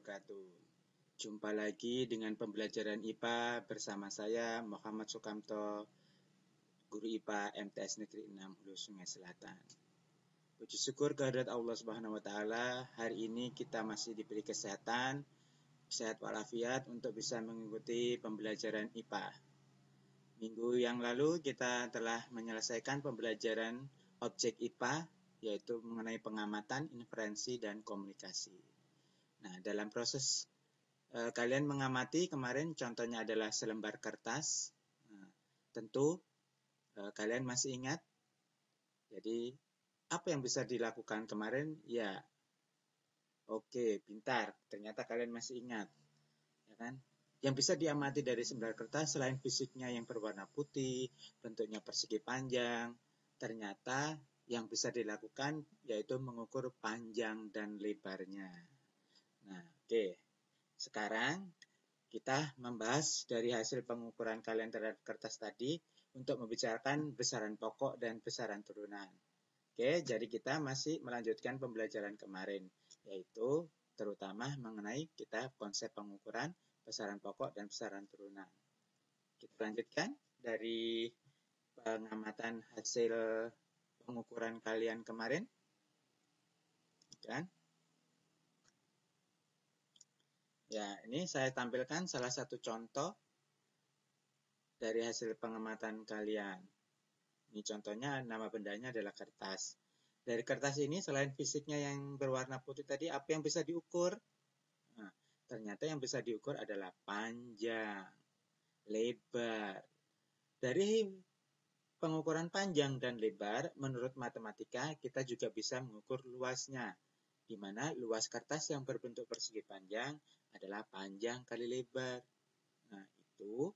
wabarakatuh. Jumpa lagi dengan pembelajaran IPA bersama saya Muhammad Sukamto, Guru IPA MTS Negeri 6 Hulu Sungai Selatan. Puji syukur kehadirat Allah Subhanahu wa taala, hari ini kita masih diberi kesehatan, sehat walafiat untuk bisa mengikuti pembelajaran IPA. Minggu yang lalu kita telah menyelesaikan pembelajaran objek IPA, yaitu mengenai pengamatan, inferensi, dan komunikasi. Nah, dalam proses kalian mengamati kemarin contohnya adalah selembar kertas. Nah, tentu kalian masih ingat. Jadi apa yang bisa dilakukan kemarin? Ya, oke, pintar. Ternyata kalian masih ingat, ya kan? Yang bisa diamati dari selembar kertas selain fisiknya yang berwarna putih, bentuknya persegi panjang, ternyata yang bisa dilakukan yaitu mengukur panjang dan lebarnya. Nah, oke. Sekarang kita membahas dari hasil pengukuran kalian terhadap kertas tadi untuk membicarakan besaran pokok dan besaran turunan. Oke, jadi kita masih melanjutkan pembelajaran kemarin, yaitu terutama mengenai kita konsep pengukuran besaran pokok dan besaran turunan. Kita lanjutkan dari pengamatan hasil pengukuran kalian kemarin, kan? Ya, ini saya tampilkan salah satu contoh dari hasil pengamatan kalian. Ini contohnya, nama bendanya adalah kertas. Dari kertas ini selain fisiknya yang berwarna putih tadi, apa yang bisa diukur? Nah, ternyata yang bisa diukur adalah panjang, lebar. Dari pengukuran panjang dan lebar, menurut matematika, kita juga bisa mengukur luasnya, di mana luas kertas yang berbentuk persegi panjang adalah panjang kali lebar. Nah, itu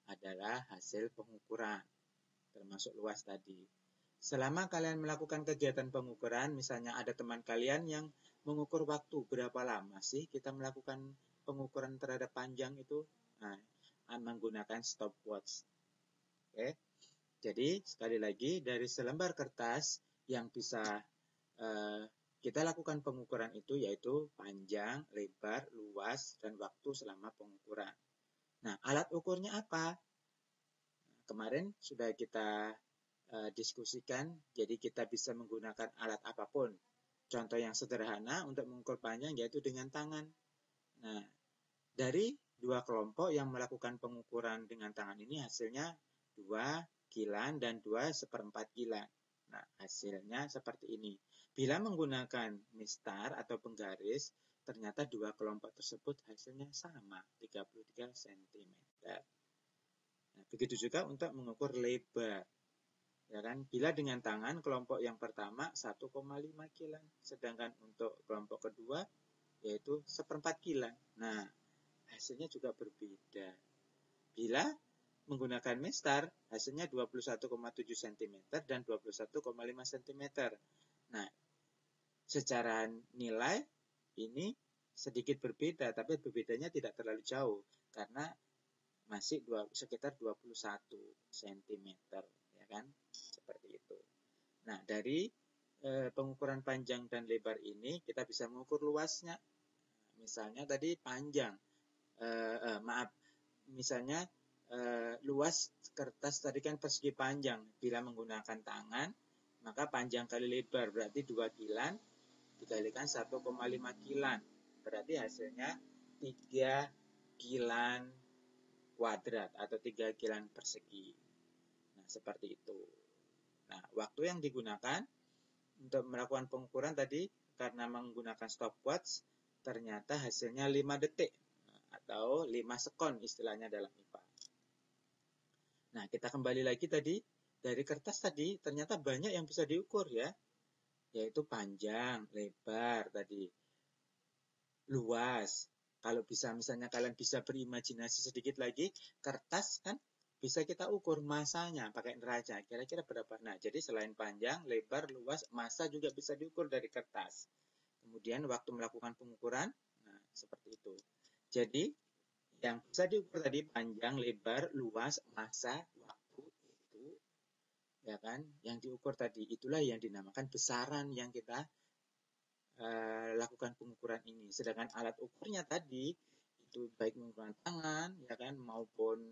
adalah hasil pengukuran, termasuk luas tadi. Selama kalian melakukan kegiatan pengukuran, misalnya ada teman kalian yang mengukur waktu, berapa lama sih kita melakukan pengukuran terhadap panjang itu? Nah, menggunakan stopwatch. Oke. Jadi, sekali lagi, dari selembar kertas yang bisa kita lakukan pengukuran itu yaitu panjang, lebar, luas, dan waktu selama pengukuran. Nah, alat ukurnya apa? Kemarin sudah kita diskusikan, jadi kita bisa menggunakan alat apapun. Contoh yang sederhana untuk mengukur panjang yaitu dengan tangan. Nah, dari dua kelompok yang melakukan pengukuran dengan tangan ini hasilnya 2 kilan dan 2/4 kilan. Nah, hasilnya seperti ini. Bila menggunakan mistar atau penggaris, ternyata dua kelompok tersebut hasilnya sama, 33 cm. Nah, begitu juga untuk mengukur lebar. Ya kan? Bila dengan tangan, kelompok yang pertama 1,5 kilan, sedangkan untuk kelompok kedua yaitu 1/4 kilan. Nah, hasilnya juga berbeda. Bila menggunakan mistar, hasilnya 21,7 cm dan 21,5 cm. Nah, secara nilai ini sedikit berbeda, tapi berbedanya tidak terlalu jauh karena masih sekitar 21 cm, ya kan? Seperti itu. Nah, dari pengukuran panjang dan lebar ini kita bisa mengukur luasnya. Misalnya tadi panjang, misalnya luas kertas tadi kan persegi panjang. Bila menggunakan tangan, maka panjang kali lebar berarti 2 kilan dikalikan 1,5 kilan. Berarti hasilnya 3 kilan kuadrat atau 3 kilan persegi. Nah, seperti itu. Nah, waktu yang digunakan untuk melakukan pengukuran tadi karena menggunakan stopwatch ternyata hasilnya 5 detik atau 5 sekon istilahnya dalam IPA. Nah, kita kembali lagi tadi, dari kertas tadi ternyata banyak yang bisa diukur ya, yaitu panjang, lebar tadi, luas. Kalau bisa misalnya kalian bisa berimajinasi sedikit lagi, kertas kan bisa kita ukur masanya pakai neraca, kira-kira berapa. Nah, jadi selain panjang, lebar, luas, massa juga bisa diukur dari kertas. Kemudian waktu melakukan pengukuran, nah seperti itu. Jadi yang bisa diukur tadi panjang, lebar, luas, massa, waktu itu, ya kan? Yang diukur tadi itulah yang dinamakan besaran yang kita lakukan pengukuran ini. Sedangkan alat ukurnya tadi itu baik menggunakan tangan ya kan maupun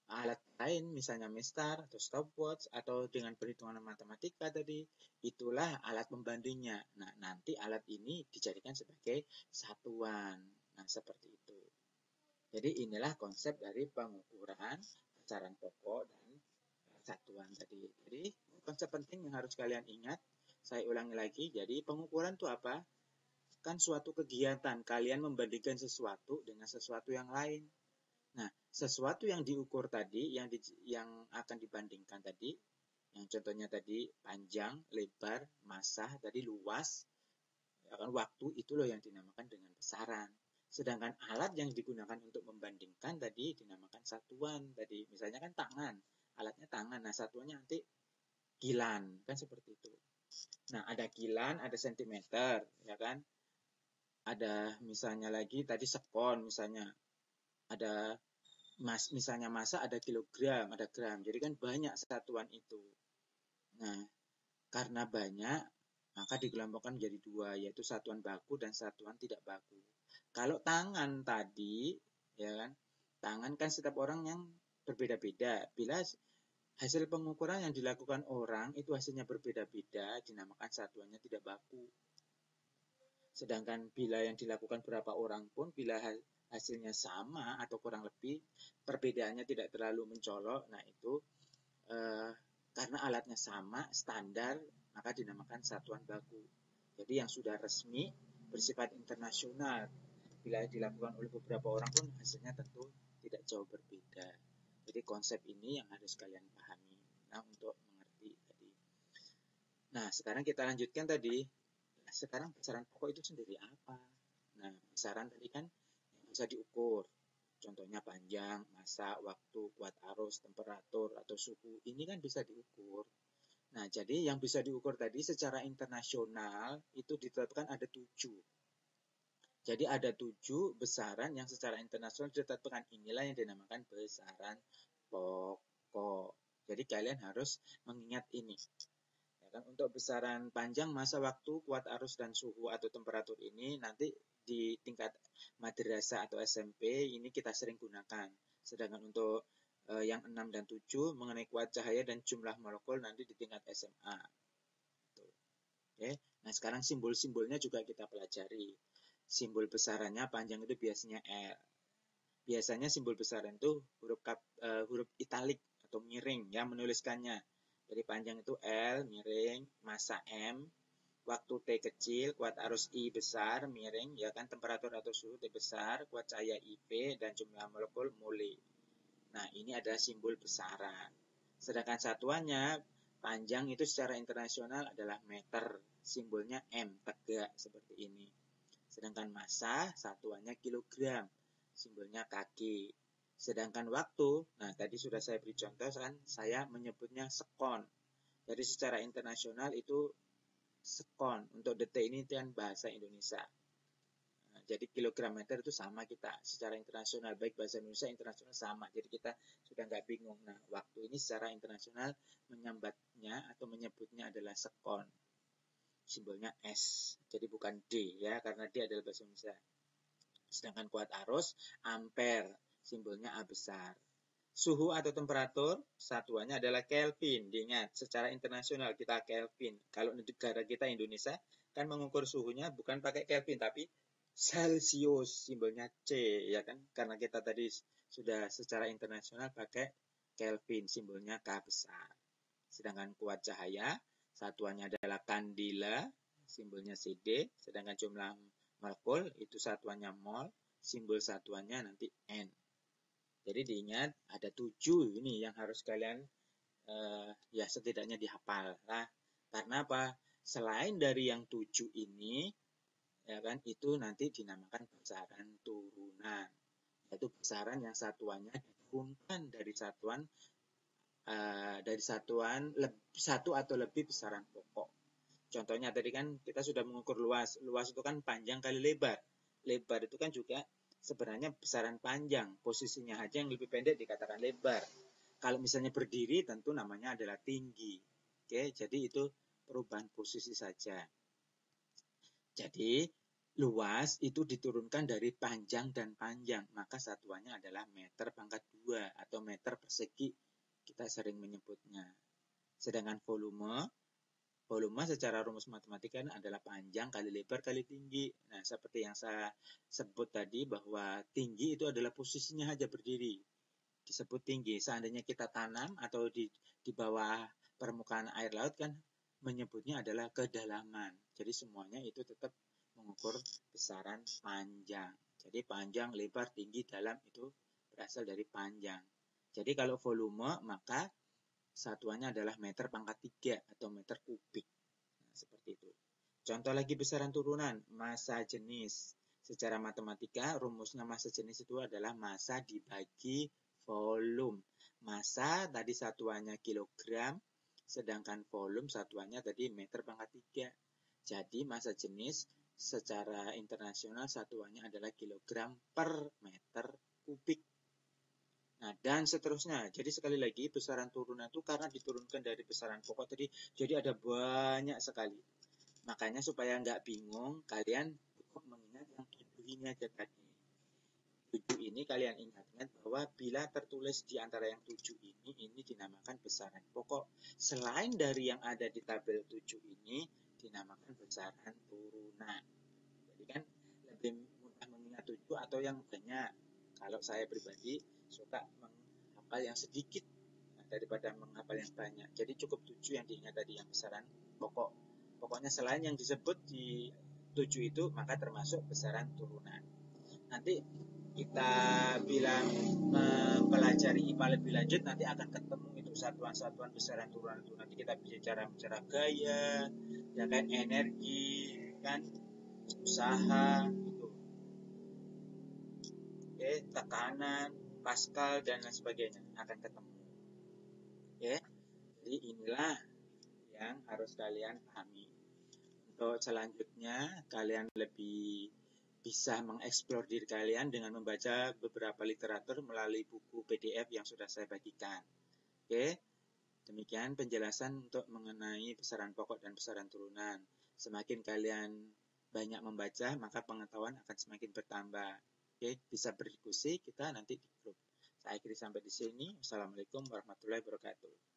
alat lain misalnya mestar atau stopwatch atau dengan perhitungan matematika tadi, itulah alat pembandingnya. Nah, nanti alat ini dijadikan sebagai satuan. Nah, seperti itu. Jadi inilah konsep dari pengukuran besaran pokok dan satuan tadi. Jadi konsep penting yang harus kalian ingat, saya ulangi lagi. Jadi pengukuran itu apa? Kan suatu kegiatan kalian membandingkan sesuatu dengan sesuatu yang lain. Nah, sesuatu yang diukur tadi, yang akan dibandingkan tadi, yang contohnya tadi panjang, lebar, massa, tadi luas, ya kan, waktu, itu loh yang dinamakan dengan besaran. Sedangkan alat yang digunakan untuk membandingkan tadi dinamakan satuan tadi. Misalnya kan tangan, alatnya tangan. Nah, satuannya nanti kilan, kan seperti itu. Nah, ada kilan, ada sentimeter, ya kan? Ada misalnya lagi tadi sekon, misalnya ada misalnya massa, ada kilogram, ada gram. Jadi kan banyak satuan itu. Nah, karena banyak, maka dikelompokkan menjadi dua, yaitu satuan baku dan satuan tidak baku. Kalau tangan tadi, ya kan, tangan kan setiap orang yang berbeda-beda. Bila hasil pengukuran yang dilakukan orang itu hasilnya berbeda-beda, dinamakan satuannya tidak baku. Sedangkan bila yang dilakukan berapa orang pun, bila hasilnya sama atau kurang lebih, perbedaannya tidak terlalu mencolok, nah itu karena alatnya sama, standar, maka dinamakan satuan baku. Jadi yang sudah resmi, bersifat internasional, bila dilakukan oleh beberapa orang pun hasilnya tentu tidak jauh berbeda. Jadi konsep ini yang harus kalian pahami. Nah, untuk mengerti tadi. Nah, sekarang kita lanjutkan tadi. Sekarang besaran pokok itu sendiri apa? Nah, besaran tadi kan bisa diukur. Contohnya panjang, massa, waktu, kuat arus, temperatur, atau suhu. Ini kan bisa diukur. Nah, jadi yang bisa diukur tadi secara internasional itu ditetapkan ada 7. Jadi ada 7 besaran yang secara internasional ditetapkan. Inilah yang dinamakan besaran pokok. Jadi kalian harus mengingat ini. Untuk besaran panjang, massa, waktu, kuat arus, dan suhu atau temperatur ini nanti di tingkat madrasah atau SMP ini kita sering gunakan. Sedangkan untuk yang 6 dan 7 mengenai kuat cahaya dan jumlah molekul nanti di tingkat SMA. Oke. Nah, sekarang simbol-simbolnya juga kita pelajari. Simbol besarannya panjang itu biasanya L. Biasanya simbol besaran itu huruf italik atau miring ya menuliskannya. Jadi panjang itu L, miring, massa M, waktu T kecil, kuat arus I besar, miring, ya kan, temperatur atau suhu T besar, kuat cahaya IV, dan jumlah molekul mole. Nah, ini adalah simbol besaran. Sedangkan satuannya, panjang itu secara internasional adalah meter, simbolnya M, tegak, seperti ini. Sedangkan massa, satuannya kilogram, simbolnya kg. Sedangkan waktu, nah tadi sudah saya beri contoh kan, saya menyebutnya sekon. Jadi secara internasional itu sekon. Untuk detik ini kan bahasa Indonesia. Nah, jadi kilogram meter itu sama kita. Secara internasional, baik bahasa Indonesia, internasional sama. Jadi kita sudah nggak bingung. Nah, waktu ini secara internasional menyambatnya atau menyebutnya adalah sekon. Simbolnya S. Jadi bukan D ya, karena D adalah bahasa Indonesia. Sedangkan kuat arus, ampere. Simbolnya A besar. Suhu atau temperatur, satuannya adalah Kelvin. Diingat, secara internasional kita Kelvin. Kalau negara kita Indonesia, kan mengukur suhunya bukan pakai Kelvin, tapi Celsius, simbolnya C, ya kan? Karena kita tadi sudah secara internasional pakai Kelvin, simbolnya K besar. Sedangkan kuat cahaya, satuannya adalah kandela, simbolnya CD. Sedangkan jumlah molekul, itu satuannya mol, simbol satuannya nanti N. Jadi diingat ada 7 ini yang harus kalian ya setidaknya dihafal. Nah, karena apa? Selain dari yang 7 ini, ya kan, itu nanti dinamakan besaran turunan. Yaitu besaran yang satuannya diturunkan dari satuan satu atau lebih besaran pokok. Contohnya tadi kan kita sudah mengukur luas. Luas itu kan panjang kali lebar. Lebar itu kan juga sebenarnya besaran panjang, posisinya aja yang lebih pendek dikatakan lebar. Kalau misalnya berdiri tentu namanya adalah tinggi. Oke, jadi itu perubahan posisi saja. Jadi, luas itu diturunkan dari panjang dan panjang, maka satuannya adalah meter pangkat 2 atau meter persegi, kita sering menyebutnya. Sedangkan volume secara rumus matematika adalah panjang kali lebar kali tinggi. Nah, seperti yang saya sebut tadi bahwa tinggi itu adalah posisinya saja berdiri, disebut tinggi. Seandainya kita tanam atau di bawah permukaan air laut kan menyebutnya adalah kedalaman. Jadi semuanya itu tetap mengukur besaran panjang. Jadi panjang, lebar, tinggi, dalam itu berasal dari panjang. Jadi kalau volume maka satuannya adalah meter pangkat 3 atau meter kubik. Nah, seperti itu. Contoh lagi besaran turunan, massa jenis. Secara matematika rumusnya massa jenis itu adalah massa dibagi volume. Massa tadi satuannya kilogram, sedangkan volume satuannya tadi meter pangkat 3. Jadi massa jenis secara internasional satuannya adalah kilogram per meter kubik. Nah, dan seterusnya. Jadi sekali lagi besaran turunan itu karena diturunkan dari besaran pokok tadi, jadi ada banyak sekali. Makanya supaya nggak bingung, kalian cukup mengingat yang 7 ini aja tadi. 7 ini kalian ingat bahwa bila tertulis di antara yang 7 ini dinamakan besaran pokok. Selain dari yang ada di tabel 7 ini, dinamakan besaran turunan. Jadi kan lebih mudah mengingat 7 atau yang banyak. Kalau saya pribadi suka menghafal yang sedikit daripada menghafal yang banyak. Jadi cukup 7 yang diingat tadi, yang besaran pokok. Pokoknya selain yang disebut di 7 itu, maka termasuk besaran turunan. Nanti kita bila mempelajari IPA lebih lanjut, nanti akan ketemu itu satuan-satuan besaran turunan itu. Nanti kita bicara gaya, ya kan, energi, kan, usaha, itu. Oke, tekanan, Pascal, dan lain sebagainya akan ketemu. Oke, jadi inilah yang harus kalian pahami. Untuk selanjutnya, kalian lebih bisa mengeksplor diri kalian dengan membaca beberapa literatur melalui buku PDF yang sudah saya bagikan. Oke, demikian penjelasan untuk mengenai besaran pokok dan besaran turunan. Semakin kalian banyak membaca, maka pengetahuan akan semakin bertambah. Oke, bisa berdiskusi kita nanti di grup. Saya akhiri sampai di sini. Wassalamualaikum warahmatullahi wabarakatuh.